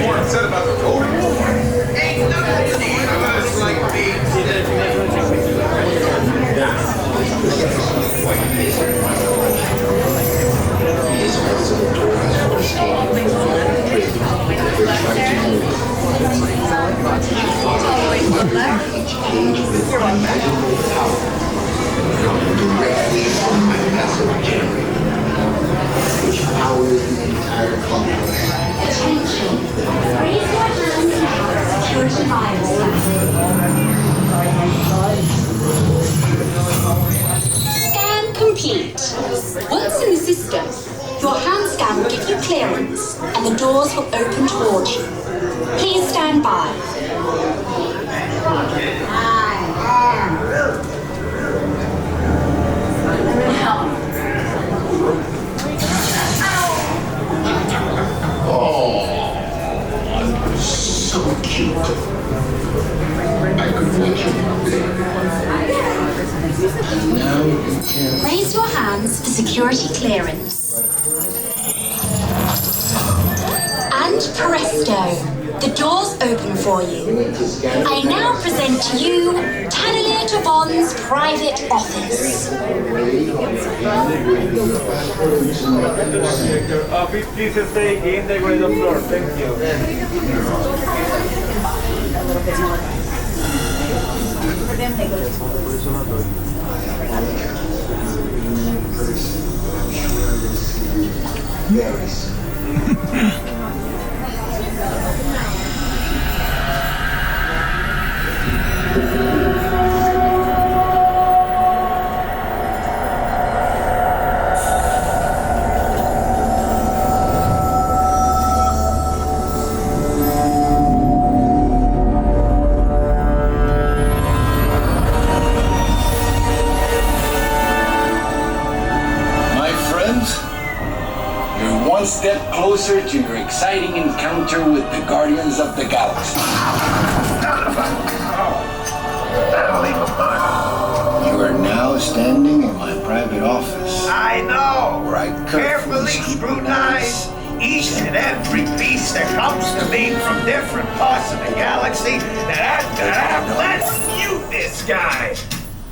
More upset about the road war. Ain't nothing to us like me. Which powers the entire complex. Attention. Raise your hands now. Security virus. Scan complete. Once in the system, your hand scan will give you clearance and the doors will open towards you. Please stand by. So cute. I could watch you all day. Now you can. Raise your hands for security clearance. And presto, the doors open for you. I now present to you Tannelier Tavon's private office. Please stay in the ground floor. Thank you. Yes. One step closer to your exciting encounter with the Guardians of the Galaxy. That'll leave a mark. You are now standing in my private office. I know. Where I carefully scrutinize each and every piece that comes to me from different parts of the galaxy let's mute this guy.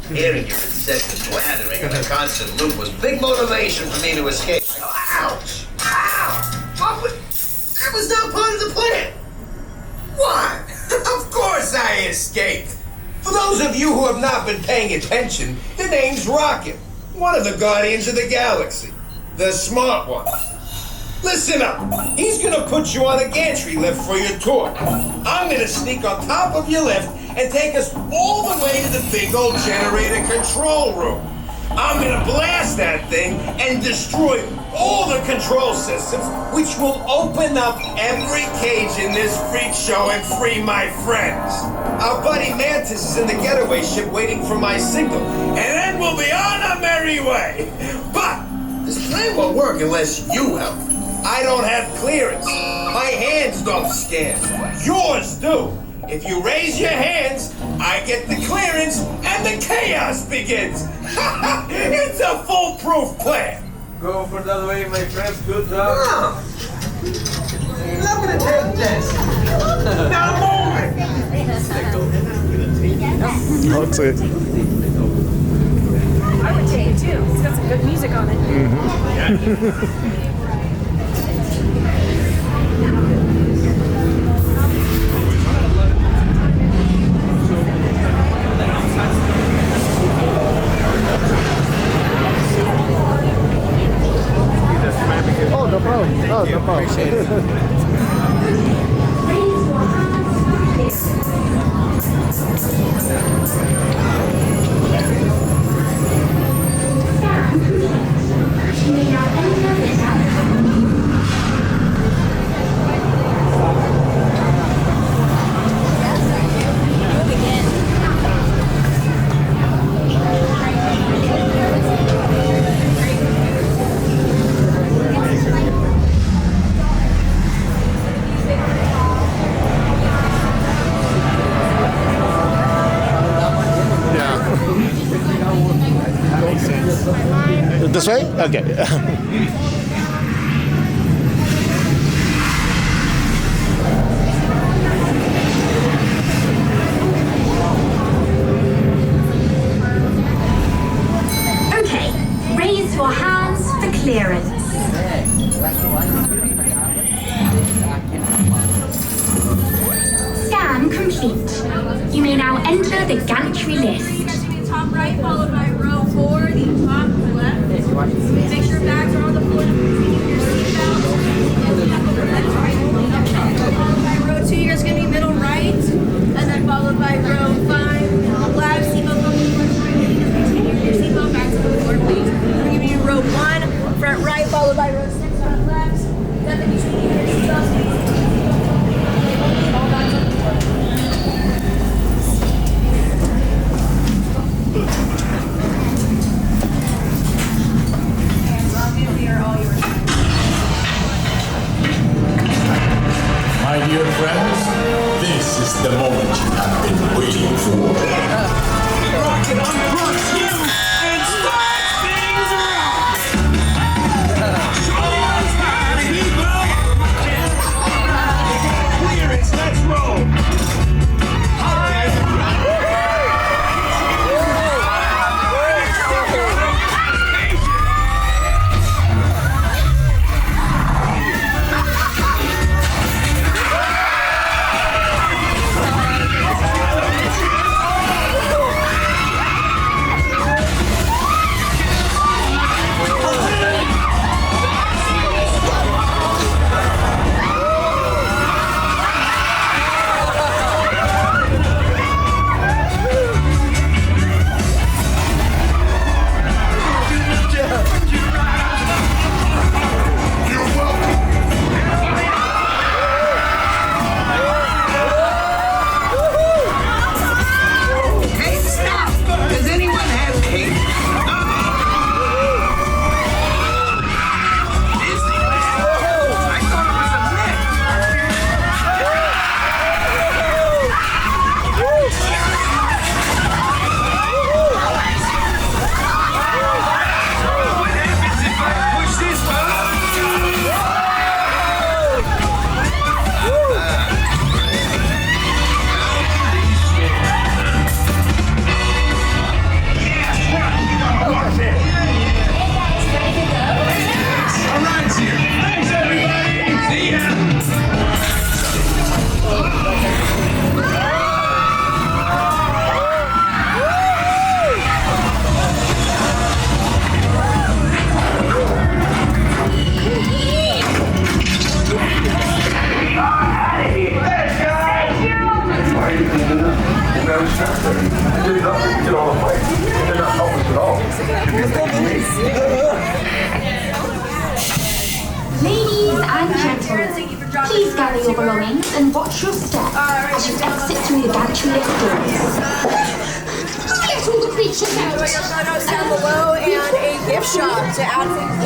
Hearing your incessant blathering and the constant loop was big motivation for me to escape. Ouch! That was not part of the plan. What? Of course I escaped. For those of you who have not been paying attention, the name's Rocket, one of the Guardians of the Galaxy, the smart one. Listen up. He's gonna put you on a gantry lift for your tour. I'm gonna sneak on top of your lift and take us all the way to the big old generator control room. I'm gonna blast that thing and destroy all the control systems, which will open up every cage in this freak show and free my friends. Our buddy Mantis is in the getaway ship waiting for my signal, and then we'll be on our merry way. But this plan won't work unless you help. I don't have clearance. My hands don't scan. Yours do. If you raise your hands, I get the clearance and the chaos begins. It's a foolproof plan. Go for that way, my friends. Good job. I'm not gonna take this. Not a moment. That's it. I would take it too. It's got some good music on it. Oh, no problem. Oh, no problem. Raise your hands. You may now enter the This way? Okay. You may now enter the gantry lift. Top right, followed by row 4, the top left. Make sure bags are on the floor. Your seatbelt. Followed by row 2, you're just going to be middle right. And then followed by row 5, left. Seatbelt on the floor. Your seatbelt back to the floor, please. I'm going to give you row 1, front right, followed by row 6, front left. Then between your seatbelts, please. All back to the floor. My dear friends, this is the moment you have been waiting for. Rocket uncrooks you and starts things around. All right, people. Clearance, let's roll. Ladies and gentlemen, please gather your belongings and watch your step as you exit through the gantry lift doors. Let all the creatures out! Photos down below and a gift shop to add things.